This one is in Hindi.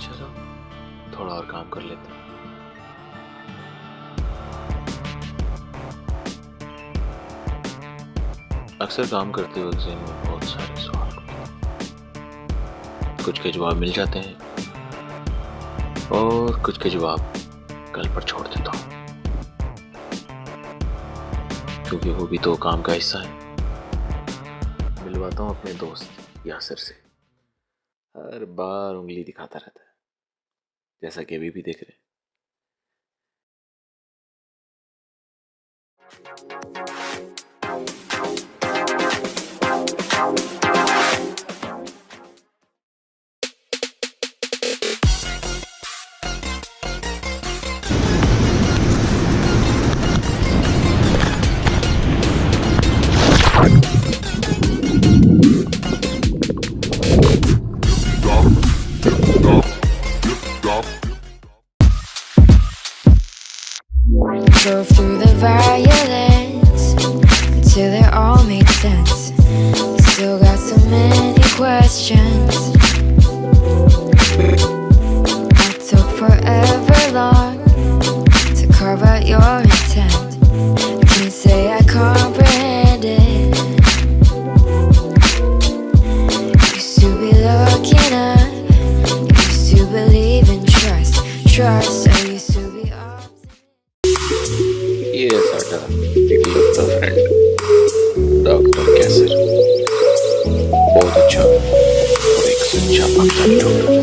चलो थोड़ा और काम कर लेते हैं। अक्सर काम करते वक्त ज़हन में बहुत सारे सवाल होते हैं। कुछ के जवाब मिल जाते हैं और कुछ के जवाब कल पर छोड़ देता हूँ, क्योंकि वो भी तो काम का हिस्सा है। मिलवाता हूँ अपने दोस्त यासिर से। हर बार उंगली दिखाता रहता है, जैसा कि अभी भी देख रहे हैं। Drove through the violence until it all made sense. Still got so many questions. I took forever long to carve out your intent. I can't say I comprehend it. Used to be looking up, used to believe in trust. I used to be ये साडा इकलौता फ्रेंड डॉक्टर कैसर बहुत अच्छा और एक सच्चा पाकिस्तानी डॉक्टर।